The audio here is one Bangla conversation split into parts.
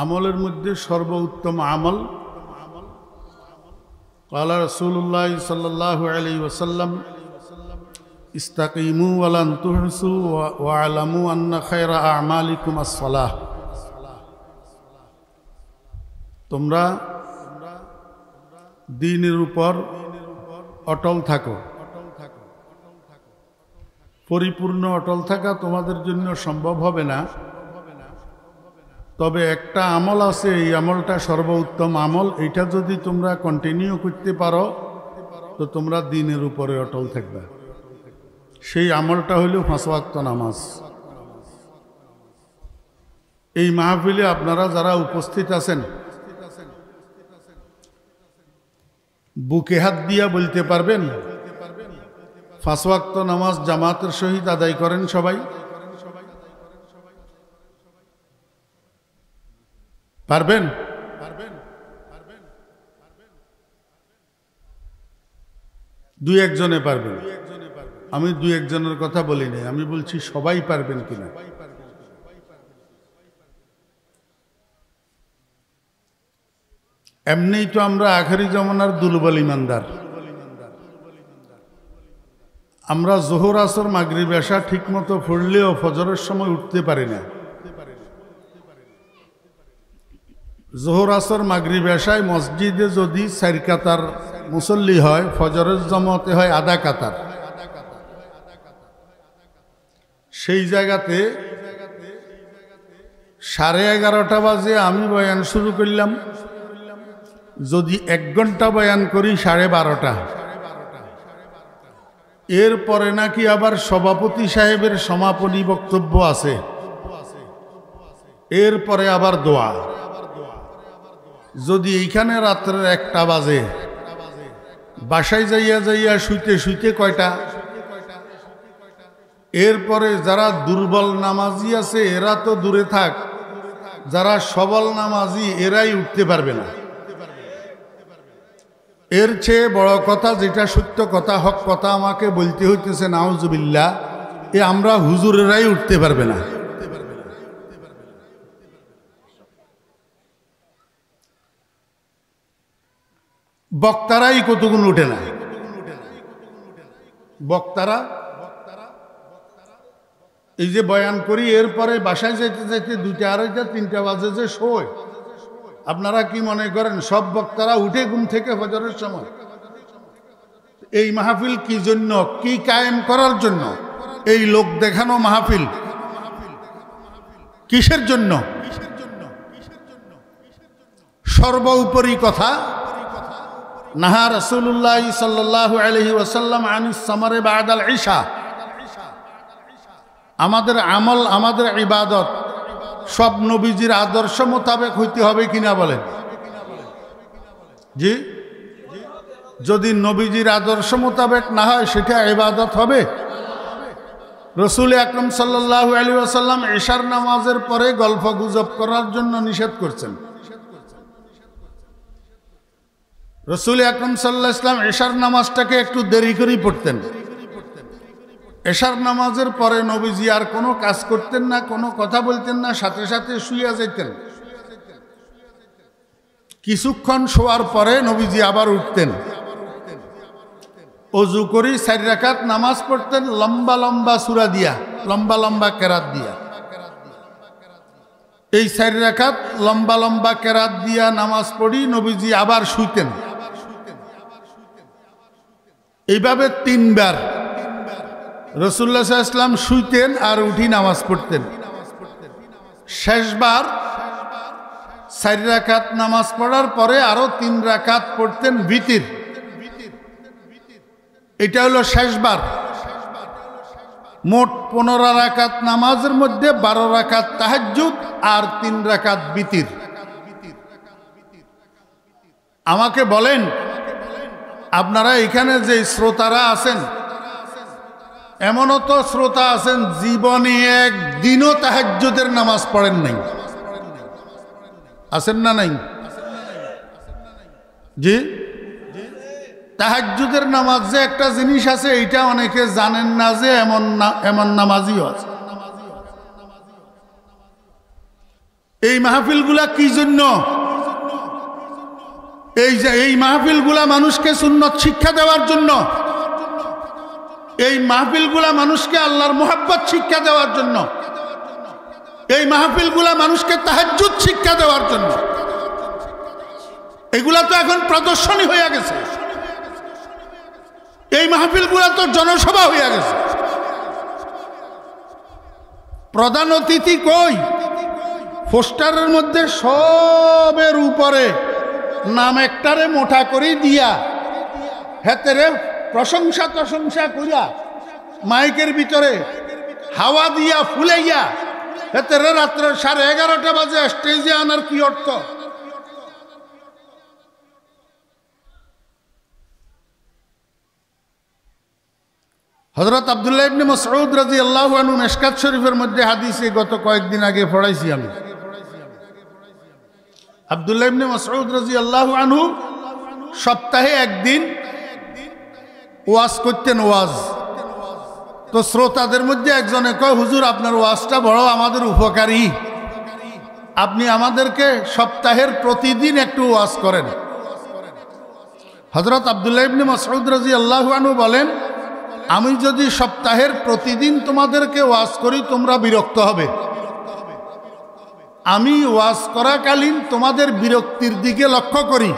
আমলের মধ্যে সর্বোত্তম আমল ক্বালা রাসূলুল্লাহ সাল্লাল্লাহু আলাইহি ওয়াসাল্লাম ইস্তাকিমু ওয়া লান তুহসু ওয়া আলামু আন্না খায়রা আমালিকুম আস-সালাহ। তোমরা দ্বীনের উপর অটল থাকো। পরিপূর্ণ অটল থাকা তোমাদের জন্য সম্ভব হবে না, তবে একটা আমল আছে, এই আমলটা সর্বোত্তম আমল। এটা যদি তোমরা কন্টিনিউ করতে পারো তো তোমরা দ্বীনের উপরে অটল থাকবে। সেই আমলটা হইল 5 ওয়াক্ত নামাজ। এই মাহফিলে আপনারা যারা উপস্থিত আছেন বুকে হাত দিয়া বলতে পারবেন 5 ওয়াক্ত নামাজ জামাতের সহিত আদায় করেন সবাই? পারবেন? দুই একজনে পারবেন। আমি দুই একজনের কথা বলি নাই, আমি বলছি সবাই পারবেন কিনা। এমনিই তো আমরা আখেরি জমানার দুর্বল ইমানদার। আমরা জোহর আসর মাগরিব এশা ঠিক মতো পড়লেও ফজরের সময় উঠতে পারি না। জোহর আসর মাগরিব এশায় মসজিদে যদি 4 কাতার মুসল্লি হয়, ফজরের জমাতে হয় আধা কাতার। সেই জায়গাতে 11:30 বাজে আমি বয়ান শুরু করলাম, যদি 1 ঘন্টা বয়ান করি 12:30। এরপরে নাকি আবার সভাপতি সাহেবের সমাপনী বক্তব্য আছে, এরপরে আবার দোয়া। যদি এইখানে রাত্রের 1টা বাজে, বাসায় যাইয়া শুইতে শুইতে কয়টা? এরপরে যারা দুর্বল নামাজি আছে এরা তো দূরে থাক, যারা সবল নামাজি এরাই উঠতে পারবে না। এর চেয়ে বড় কথা, যেটা সত্য কথা, হক কথা আমাকে বলতে হইতেছে, নাউজুবিল্লাহ, আমরা হুজুরেরাই উঠতে পারবে না। বক্তারাই কতগুণ উঠে না। বক্তারা এই যে বয়ান করি, এরপরে বাসায় যাইতে যাইতে 2টা, 2:30, 3টা বাজে যে শোয়। আপনারা কি মনে করেন সব বক্তারা উঠে ঘুম থেকে ফজরের সময়? এই মাহফিল কি জন্য, কি কায়েম করার জন্য? এই লোক দেখানো মাহফিল কিসের জন্য? সর্বোপরি কথা, নাহা রাসূলুল্লাহ সাল্লাল্লাহু আলাইহি ওয়াসাল্লাম আনিস সামারে বাদাল ইশা। আমাদের আমল, আমাদের ইবাদত সব নবীজির আদর্শ মোতাবেক হইতে হবে কিনা বলেন? জি, যদি নবীজির আদর্শ মোতাবেক না হয় সেটা ইবাদত হবে? রাসূল আকরাম সাল্লাল্লাহু আলাইহি ওয়াসাল্লাম ইশার নামাজের পরে গল্প গুজব করার জন্য নিষেধ করছেন। রাসূল আকরাম সাল্লাল্লাহু আলাইহি ওয়াসাল্লাম ইশার নামাজটাকে একটু দেরি করেই পড়তেন। এশার নামাজের পরে নবীজি আর কোনো কাজ করতেন না, কোনো কথা বলতেন না, সাথে সাথে শুইয়া যাইতেন। কিছুক্ষণ শোয়ার পরে নবীজি আবার উঠতেন, ওযু করে 4 রাকাত নামাজ পড়তেন, লম্বা লম্বা সূরা দিয়া, লম্বা লম্বা কেরাত দিয়া। এই 4 রাকাত লম্বা লম্বা কেরাত দিয়া নামাজ পড়ি নবীজি আবার শুইতেন। এইভাবে 3 বার রাসূলুল্লাহ সাল্লাল্লাহু আলাইহি ওয়াসাল্লাম শুইতেন আর উঠি নামাজ পড়তেন। শেষবার 4 রাকাত নামাজ পড়ার পরে আরো 3 রাকাত পড়তেন ভিতির। এটা হলো শেষবার। মোট 15 রাকাত নামাজের মধ্যে 12 রাকাত তাহাজ্জুদ আর 3 রাকাত ভিতির। আমাকে বলেন, আপনারা এখানে যে শ্রোতারা আছেন, এমনও তো শ্রোতা আছেন জীবনে একদিনও তাহাজ্জুদের নামাজ পড়েন নাই। আছেন না নাই? জি, তাহাজ্জুদের নামাজ যে একটা জিনিস আছে এটা অনেকে জানেন না, যে এমন নামাজিও আছে। এই মাহফিলগুলা কি জন্য? এই মাহফিলগুলা মানুষকে সুন্নত শিক্ষা দেওয়ার জন্য। এই মাহফিলগুলা মানুষকে আল্লাহর মোহাব্বত শিক্ষা দেওয়ার জন্য। এই মাহফিলগুলা মানুষকে তাহাজ্জুদ শিক্ষা দেওয়ার জন্য। এগুলা তো এখন প্রদর্শনী হয়ে গেছে। এই মাহফিলগুলা তো জনসভা হয়ে গেছে। প্রধান অতিথি কই? পোস্টারের মধ্যে সবের উপরে নাম একটারে মোটা করে দিয়া হেতেরে প্রশংসা প্রশংসা করিয়া মাইকের ভিতরে হাওয়া দিয়া ফুলাইয়া হেতেরে রাত্রে 11:30 বাজে স্টেজে আনার কি অর্থ? হযরত আব্দুল্লাহ ইবনে মাসউদ রাদিয়াল্লাহু আনহু মিশকাত শরীফের মধ্যে হাদিসে গত কয়েকদিন আগে পড়াইছি আমি। আব্দুল্লাহ ইবনে মাসউদ রাদিয়াল্লাহু আনহু সপ্তাহে একদিন ওয়াজ করতেন। ওয়াজ তো শ্রোতাদের মধ্যে একজনে কয়, হুজুর আপনার ওয়াজটা বড় আমাদের উপকারী, আপনি আমাদেরকে সপ্তাহের প্রতিদিন একটু ওয়াজ করেন। হযরত আব্দুল্লাহ ইবনে মাসউদ রাদিয়াল্লাহু আনহু বলেন, আমি যদি সপ্তাহের প্রতিদিন তোমাদেরকে ওয়াজ করি তোমরা বিরক্ত হবে। আমি ওয়াজ করাকালীন তোমাদের বিরক্তির দিকে লক্ষ্য করি,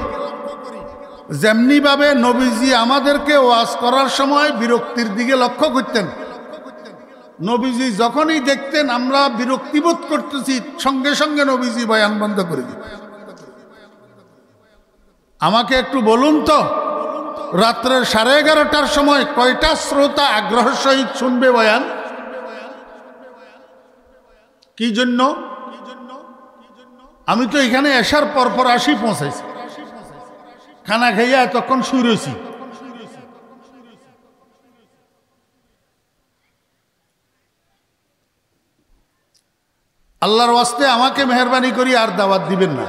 যেমনি ভাবে নবীজি আমাদেরকে ওয়াজ করার সময় বিরক্তির দিকে লক্ষ্য করতেন। নবীজি যখনই দেখতেন আমরা বিরক্তিবোধ করতেছি, সঙ্গে সঙ্গে নবীজি বয়ান বন্ধ করে দিতেন। আমাকে একটু বলুন তো, রাত্রের 11:30টার সময় কয়টা শ্রোতা আগ্রহ সহিত শুনবে বয়ান? কি জন্য? আমি তো এখানে আসার পরপর আসি পৌঁছাইছি, খানা খাইয়া এতক্ষণ শুয়ে রয়েছি। আল্লাহর ওয়াস্তে আমাকে মেহরবানি করি আর দাওয়াত দিবেন না।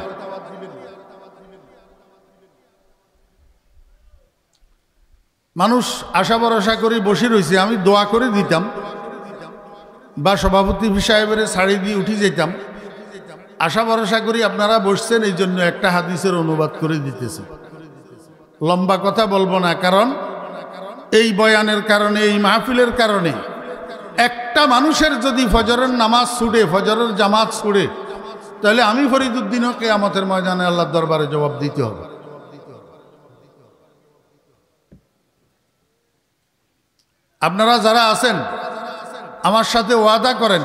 মানুষ আশা ভরসা করে বসে রয়েছে, আমি দোয়া করে দিতাম বা সভাপতি সাহেবের শাড়ি দিয়ে উঠে যেতাম। আশা ভরসা করি আপনারা বসছেন, এই জন্য একটা হাদিসের অনুবাদ করে দিতেছে। লম্বা কথা বলবো না, কারণ এই বয়ানের কারণে, এই মাহফিলের কারণে একটা মানুষের যদি ফজরের নামাজ ছুটে, ফজরের জামাত ছুটে, তাহলে আমি ফরিদুদ্দিনও কিয়ামতের ময়দানে আল্লাহর দরবারে জবাব দিতে হবে। আপনারা যারা আছেন আমার সাথে ওয়াদা করেন,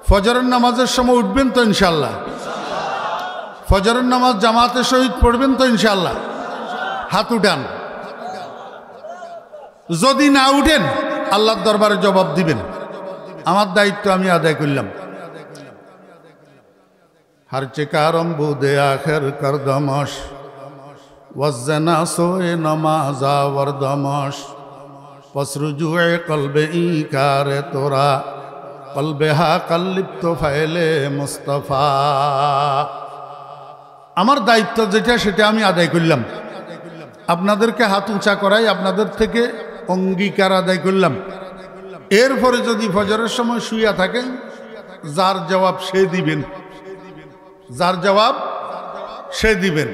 ফজরের নামাজের সময় উঠবেন তো ইনশাল্লাহ? ফজরের নামাজ জামাতের সহিত পড়বেন তো ইনশাল্লাহ? হাত উঠান। যদি না উঠেন আল্লাহর দরবারে জবাব দিবেন। আমার দায়িত্ব আমি আদায় করলাম। हर चिकारम बूदे आखिर कर दमश वजना सोए नमाजा वरदमश पसरुजुए कल्बे ई कारे तोरा कल्बे हा कल्लिप तो फैले मुस्तफा। আমার দায়িত্ব যেটা সেটা আমি আদায় করলাম। আপনাদেরকে হাত উঁচা করাই, আপনাদের থেকে অঙ্গীকার আদায় করলাম। এরপরে যদি ফজরের সময় শুইয়া থাকেন, যার জবাব সে দিবেন, যার জবাব সে দিবেন।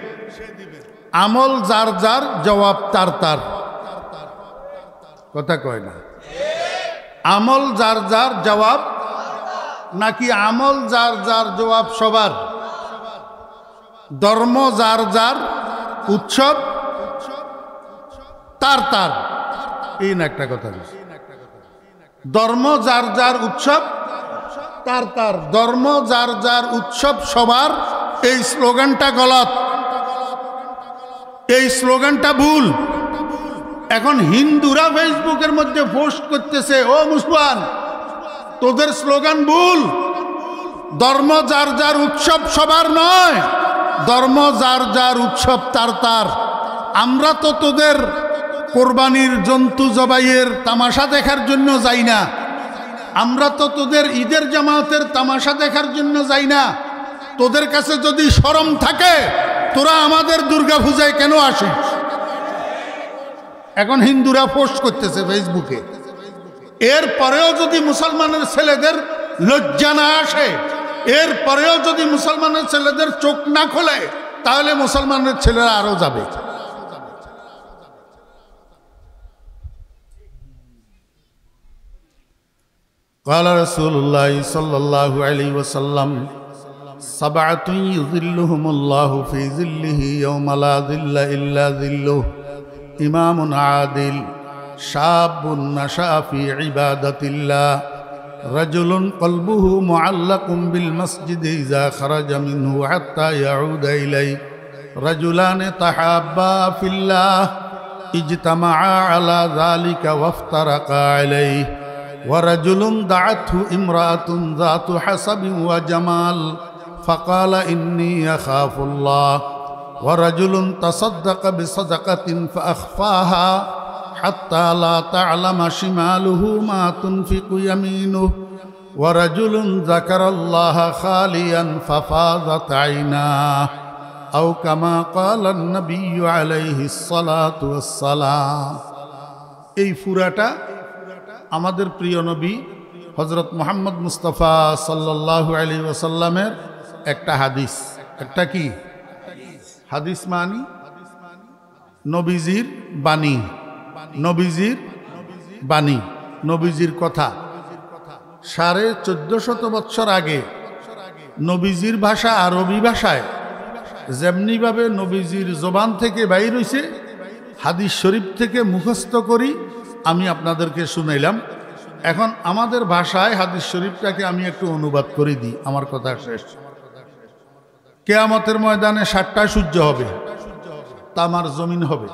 আমল যার যার, জবাব তার তার। কথা কয় না? আমল যার যার, জবাব নাকি আমল যার যার, জবাব সবার? ধর্ম যার যার, উৎসব তার তার। এই না একটা কথা, ধর্ম যার যার, উৎসব তার তার। ধর্ম যার যার, উৎসব সবার, এই স্লোগানটা গলত, এই স্লোগানটা ভুল। এখন হিন্দুরা ফেসবুকের মধ্যে পোস্ট করতেছে, ও মুসলমান তোদের স্লোগান ভুল। ধর্ম যার যার, উৎসব সবার নয়। ধর্ম যার যার, উৎসব তার তার। আমরা তো তোদের কোরবানির জন্তু জবাইয়ের তামাশা দেখার জন্য যাই না। আমরা তো তোদের ঈদের জামাতের তামাশা দেখার জন্য যাই না। তোদের কাছে যদি শরম থাকে, তোরা আমাদের দুর্গা পূজায় কেন আসিস? এখন হিন্দুরা পোস্ট করতেছে ফেসবুকে। এরপরেও যদি মুসলমানের ছেলেদের লজ্জা না আসে, এরপরেও যদি মুসলমানের ছেলেদের চোখ না খোলে তাহলে মুসলমানের ছেলেরা আরো যাবে। قال رسول الله صلى الله عليه وسلم سبعة يظلهم الله في ظله يوم لا ظل إلا ظله إمام عادل شاب نشأ في عبادة الله رجل قلبه معلق بالمسجد إذا خرج منه حتى يعود إليه رجلان تحابا في الله اجتمعا على ذلك وافترقا عليه ورجل دعته امرأة ذات حسب وجمال فقال إني أخاف الله ورجل تصدق بصدقة فأخفاها حتى لا تعلم شماله ما تنفق يمينه ورجل ذكر الله خاليا ففاضت عيناه أو كما قال النبي عليه الصلاة والسلام এই ফুরাটা আমাদের প্রিয় নবী হযরত মুহাম্মদ মুস্তাফা সাল্লাল্লাহু আলাইহি ওয়াসাল্লামের একটা হাদিস। একটা কি হাদিস? মানি নবীজির বাণী, নবীজির বাণী, নবীজির কথা। 1450 বছর আগে নবীজির ভাষা আরবি ভাষায় যেমনিভাবে নবীজির জবান থেকে বাইর হইছে, হাদিস শরীফ থেকে মুখস্থ করি আমি আপনাদেরকে শুনাইলাম। এখন আমাদের ভাষায় হাদিস শরীফটাকে আমি একটু অনুবাদ করে দিই। আমার কথা শেষ। কিয়ামতের ময়দানে 7টা সূর্য হবে, তামার জমিন হবে।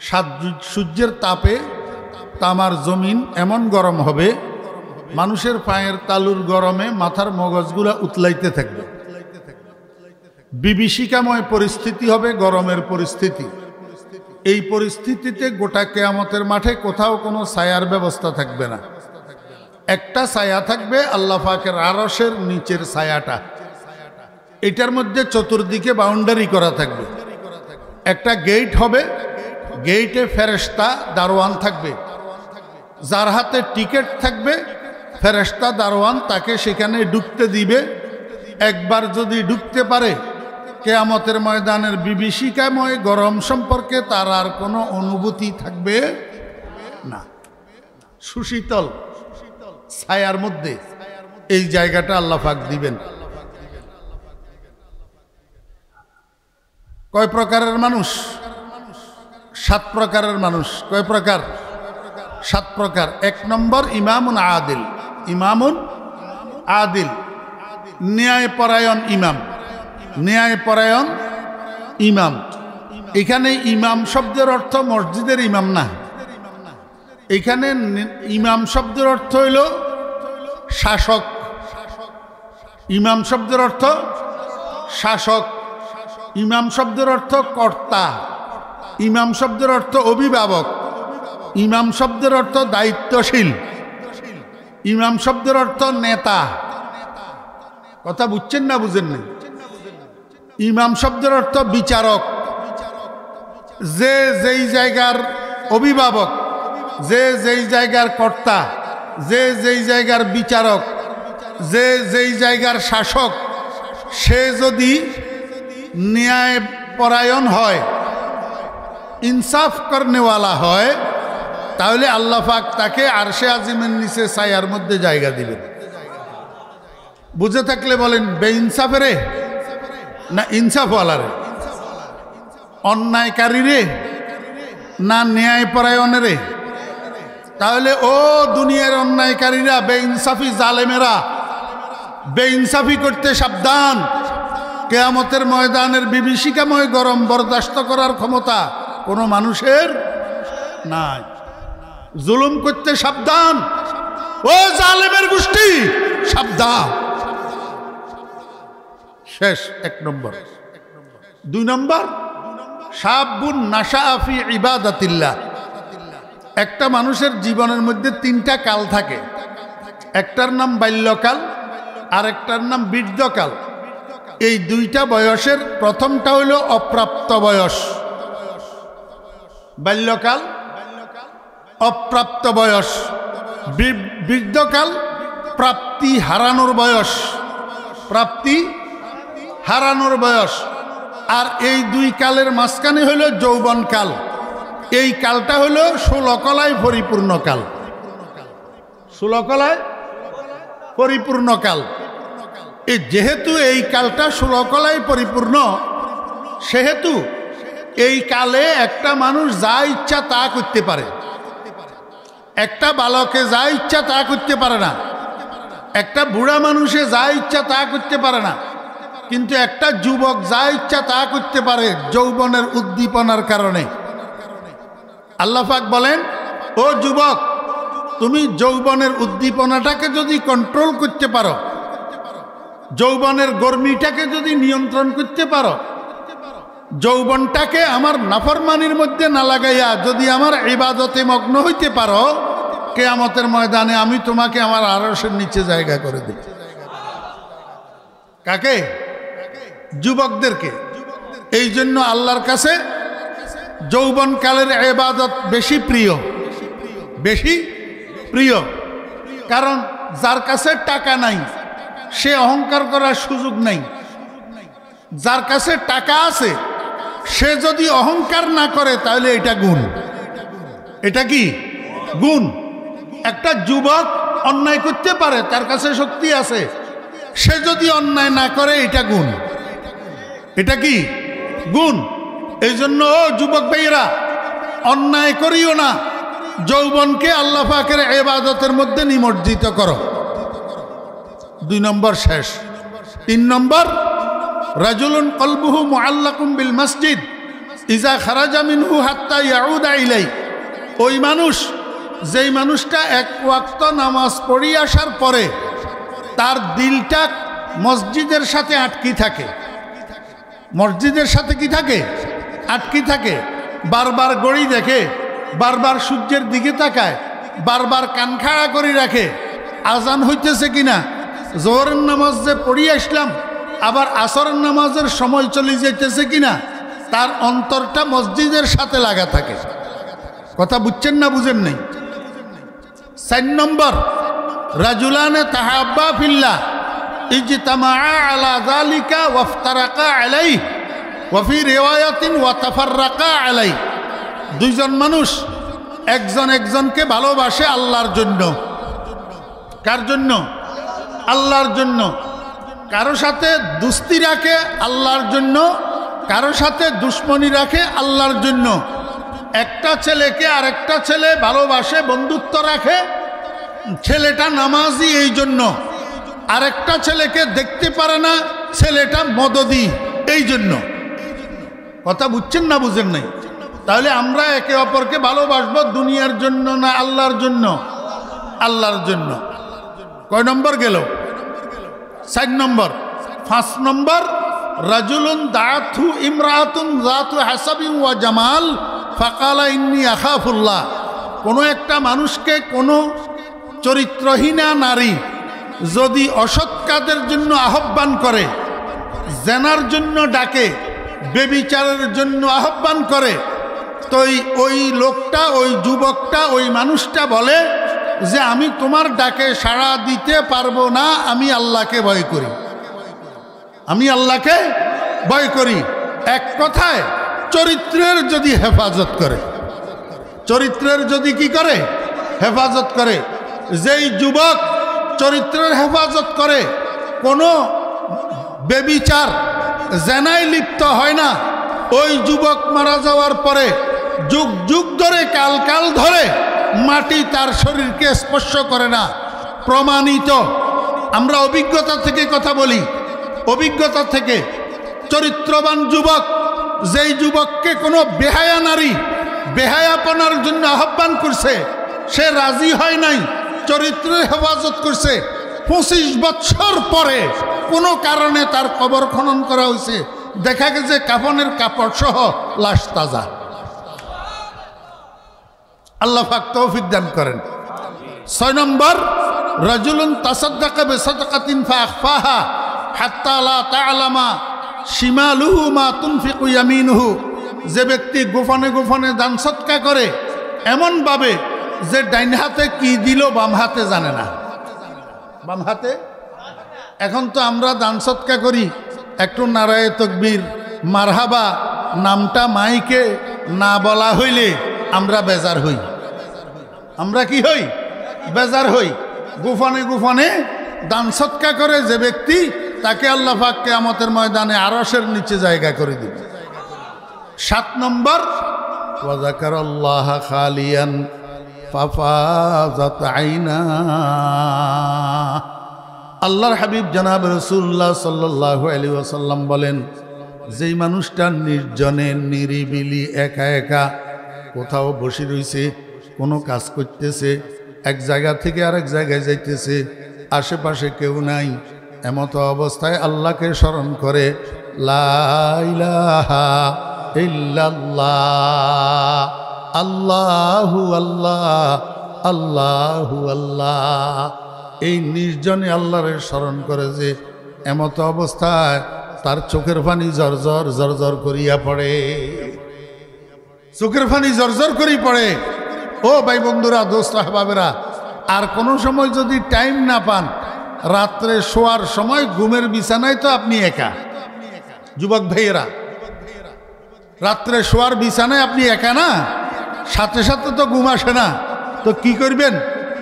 7 সূর্যের তাপে তামার জমিন এমন গরম হবে, মানুষের পায়ের তালুর গরমে মাথার মগজগুলা উতলাইতে থাকবে। বিভীষিকাময় পরিস্থিতি হবে, গরমের পরিস্থিতি। এই পরিস্থিতিতে গোটা কিয়ামতের মাঠে কোথাও কোনো ছায়ার ব্যবস্থা থাকবে না। একটা ছায়া থাকবে, আল্লাহ পাকের আরশের নিচের ছায়াটা। এটার মধ্যে চতুর্দিকে বাউন্ডারি করা থাকবে। একটা গেট হবে, গেটে ফেরেশতা দারোয়ান থাকবে। যার হাতে টিকিট থাকবে ফেরেশতা দারোয়ান তাকে সেখানে ঢুকতে দিবে। একবার যদি ঢুকতে পারে, কিয়ামতের ময়দানের বিভীষিকাময় গরম সম্পর্কে তার আর কোনো অনুভূতি থাকবে না। সুশীতল ছায়ার মধ্যে এই জায়গাটা আল্লাহ পাক দিবেন। কয় প্রকারের মানুষ? 7 প্রকারের মানুষ। কয় প্রকার? 7 প্রকার। 1 নম্বর ইমামুন আদিল। ইমামুন আদিল, ন্যায়পরায়ণ ইমাম। ন্যায়পরায়ণ ইমাম। এখানে ইমাম শব্দের অর্থ মসজিদের ইমাম না। এখানে ইমাম শব্দের অর্থ হইল শাসক। ইমাম শব্দের অর্থ শাসক। ইমাম শব্দের অর্থ কর্তা। ইমাম শব্দের অর্থ অভিভাবক। ইমাম শব্দের অর্থ দায়িত্বশীল। ইমাম শব্দের অর্থ নেতা। কথা বুঝছেন না বুঝেন না? ইমাম শব্দের অর্থ বিচারক। যে যেই জায়গার অভিভাবক, যে যেই জায়গার কর্তা, যে যেই জায়গার বিচারক, যে যেই জায়গার শাসক, সে যদি ন্যায়পরায়ণ হয়, ইনসাফ করনেওয়ালা হয়, তাহলে আল্লাহ পাক তাকে আরশে আজিমের নিচে ছায়ার মধ্যে জায়গা দিবেন। বুঝে থাকলে বলেন, বেইনসাফেরে না ইনসাফওয়ালারে? অন্যায়কারী রে না ন্যায়পরায়ণেরে? তাহলে ও দুনিয়ার অন্যায়কারীরা, বেইনসাফি জালেমেরা, বেইনসাফি করতে সাবধান। কিয়ামতের ময়দানের বিভীষিকাময় গরম বরদাস্ত করার ক্ষমতা কোনো মানুষের নাই। জুলুম করতে সাবধান, ও জালেমের গোষ্ঠী, সাবধান। শেষ 1 নম্বর। 2 নম্বর, শাবুন নাশা ফি ইবাদাতিল্লাহ। একটা মানুষের জীবনের মধ্যে 3টা কাল থাকে। একটার নাম বাল্যকাল, আর একটার নাম বৃদ্ধকাল। এই 2টা বয়সের প্রথমটা হইল অপ্রাপ্ত বয়স। বাল্যকাল অপ্রাপ্ত বয়স, বৃদ্ধকাল প্রাপ্তি হারানোর বয়স। প্রাপ্তি হারানোর বয়স। আর এই দুই কালের মাঝখানে হলো যৌবন কাল। এই কালটা হলো 16 কলায় পরিপূর্ণ কাল। 16 কলায় পরিপূর্ণ কাল। যেহেতু এই কালটা 16 কলায় পরিপূর্ণ, সেহেতু এই কালে একটা মানুষ যা ইচ্ছা তা করতে পারে। একটা বালকে যা ইচ্ছা তা করতে পারে না, একটা বুড়া মানুষে যা ইচ্ছা তা করতে পারে না, কিন্তু একটা যুবক যা ইচ্ছা তা করতে পারে যৌবনের উদ্দীপনার কারণে। আল্লাহ পাক বলেন, ও যুবক, তুমি যৌবনের উদ্দীপনাটাকে যদি কন্ট্রোল করতে পারো, যৌবনের গরমিটাকে যদি নিয়ন্ত্রণ করতে পারো, যৌবনটাকে আমার নাফরমানির মধ্যে না লাগাইয়া যদি আমার ইবাদতে মগ্ন হইতে পারো, কিয়ামতের ময়দানে আমি তোমাকে আমার আরশের নিচে জায়গা করে দেব। কাকে? যুবকদেরকে। এই জন্য আল্লাহর কাছে যৌবনকালের ইবাদত বেশি প্রিয়, বেশি প্রিয়। কারণ যার কাছে টাকা নাই সে অহংকার করার সুযোগ নাই। যার কাছে টাকা আছে সে যদি অহংকার না করে তাহলে এটা গুণ। এটা কি গুণ? একটা যুবক অন্যায় করতে পারে, তার কাছে শক্তি আছে, সে যদি অন্যায় না করে এটা গুণ। এটা কি গুণ? এই জন্য ও যুবক ভাইয়েরা, অন্যায় করিও না, যৌবনকে আল্লাহ পাকের ইবাদতের মধ্যে নিমজ্জিত করো। 2 নম্বর শেষ। 3 নম্বর, রাজুলুন কলবুহু মুআল্লাকুম বিল মসজিদ ইজা খারাজা মিনহু হাত্তা ইয়াউদা ইলাই। ওই মানুষ, যেই মানুষটা এক ওয়াক্ত নামাজ পড়ি আসার পরে তার দিলটা মসজিদের সাথে আটকি থাকে। মসজিদের সাথে কি থাকে? আটকি থাকে। বারবার ঘড়ি দেখে, বারবার সূর্যের দিকে তাকায়, বারবার কান খাড়া করে রাখে আজান হইতেছে কিনা। জোহরের নামাজ যে পড়ি আসলাম, আবার আসরের নামাজের সময় চলে যেতেছে কিনা। তার অন্তরটা মসজিদের সাথে লাগা থাকে। কথা বুঝছেন না বুঝেন নাই? 4 নম্বর, রাজুলানে তাহাব্বা ফিল্লাহ ইজতামা আলা যালিকা ওয়াফতারাকা আলাইহি ওয়া ফি রিওয়ায়াতিন ওয়া তাফাররাকা আলাইহি। দুইজন মানুষ একজন একজনকে ভালোবাসে আল্লাহর জন্য। কার জন্য? আল্লাহর জন্য। কারো সাথে দুস্তি রাখে আল্লাহর জন্য, কারো সাথে দুশ্মনী রাখে আল্লাহর জন্য। একটা ছেলেকে আরেকটা ছেলে ভালোবাসে, বন্ধুত্ব রাখে, ছেলেটা নামাজি এই জন্য। আরেকটা ছেলেকে দেখতে পারে না, ছেলেটা মদদি এই জন্য। কথা বুঝছেন না বুঝেন নাই? তাহলে আমরা একে অপরকে ভালোবাসবো দুনিয়ার জন্য না আল্লাহর জন্য? আল্লাহর জন্য। কয় নম্বর গেল? 4 নম্বর। 5 নম্বর, রাজুলুন দাআতহু ইমরাআতুন যাতু হাসাবিন ওয়া জামাল ফাকালা ইন্নী আখাফুল্লাহ। কোনো একটা মানুষকে কোনো চরিত্রহীনা নারী যদি অসৎ কাজের জন্য আহ্বান করে, জেনার জন্য ডাকে, বেবিচারের জন্য আহ্বান করে, তো ওই লোকটা, ওই যুবকটা, ওই মানুষটা বলে যে আমি তোমার ডাকে সাড়া দিতে পারবো না, আমি আল্লাহকে ভয় করি, আমি আল্লাহকে ভয় করি। এক কথায় চরিত্রের যদি হেফাজত করে, চরিত্রের যদি কি করে? হেফাজত করে। যেই যুবক চরিত্রের হেফাজত করে, কোনো বেবিচার জেনায় লিপ্ত হয় না, ওই যুবক মারা যাওয়ার পরে যুগ যুগ ধরে, কাল কাল ধরে মাটি তার শরীরকে স্পর্শ করে না। প্রমাণিত। আমরা অভিজ্ঞতা থেকে কথা বলি, অভিজ্ঞতা থেকে। চরিত্রবান যুবক, যেই যুবককে কোনো বেহায়া নারী বেহায়াপনার জন্য আহ্বান করছে, সে রাজি হয় নাই, চরিত্রের হেফাজত করছে, 25 বছর পরে কোনো কারণে তার কবর খনন করা হয়েছে, দেখা গেছে কাফনের কাপড় সহ লাশ তাজা। আল্লাহ পাক তৌফিক দান করেন। 6 নম্বর, রাজুলুন তাসাদ্দাকা বিসাদকাতিন ফাআখফাহা হাত্তা লা তা'লামা শিমালুহু মা তুনফিকু ইয়ামিনুহু। যে ব্যক্তি গোপনে গোপনে দান সদকা করে, এমন ভাবে যে ডাইন হাতে কি দিল বাম হাতে জানে না। বাম হাতে এখন তো আমরা দান সৎকা করি, একটু নারায়ে তকবীর মারহাবা নামটা মাইকে না বলা হইলে আমরা বেজার হই। আমরা কি হই? বেজার হই। গোপনে গোপনে দান সৎকা করে যে ব্যক্তি, তাকে আল্লাহ পাক কিয়ামতের ময়দানে আরশের নিচে জায়গা করে দিবে। 7 নম্বর, ওয়া যাকারাল্লাহ খালিয়ান ফাফাযাত আইনা। আল্লাহর হাবিব জনাব রাসূলুল্লাহ সাল্লাল্লাহু আলাইহি ওয়াসাল্লাম বলেন, যেই মানুষটা নির্জনে নিরিবিলি একা একা কোথাও বসে রইছে, কোনো কাজ করতেছে, এক জায়গা থেকে আরেক জায়গায় যাইতেছে, আশেপাশে কেউ নাই, এমত অবস্থায় আল্লাহকে স্মরণ করে, লা ইলাহা ইল্লাল্লাহ, আল্লাহু আল্লাহ, আল্লাহু আল্লাহ, এই নির্জনে আল্লাহরে স্মরণ করে, যে এমত অবস্থায় তার চোখের পানি জর্জর জর্জর করিয়া পড়ে, চোখের পানি জর্জর করি পড়ে। ও ভাই বন্ধুরা, দোস্ত আহবাবেরা, আর কোনো সময় যদি টাইম না পান, রাত্রে শোয়ার সময় ঘুমের বিছানায় তো আপনি একা, যুবক ভাইয়েরা, রাত্রে শোয়ার বিছানায় আপনি একা না, সাথে সাথে তো ঘুম আসে না, তো কি করবেন?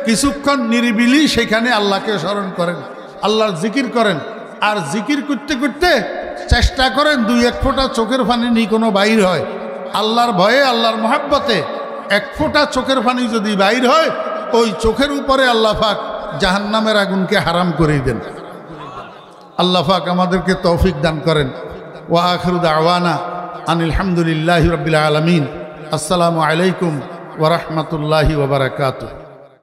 কিছুক্ষণ নিরিবিলি সেখানে আল্লাহকে স্মরণ করেন, আল্লাহর জিকির করেন, আর জিকির করতে করতে চেষ্টা করেন 2-1 ফোঁটা চোখের পানি নি কোনো বাইর হয়, আল্লাহর ভয়ে আল্লাহর মহাব্বতে 1 ফোঁটা চোখের পানি যদি বাইর হয়, ওই চোখের উপরে আল্লাহ পাক জাহান্নামের আগুনকে হারাম করে দেন। আল্লাহ পাক আমাদেরকে তৌফিক দান করেন। ওয়া আখিরু দাওয়ানা আনিল হামদুলিল্লাহি রাব্বিল আলামিন। আসসালামু আলাইকুম ওয়া রাহমাতুল্লাহি ওয়া বারাকাতুহু।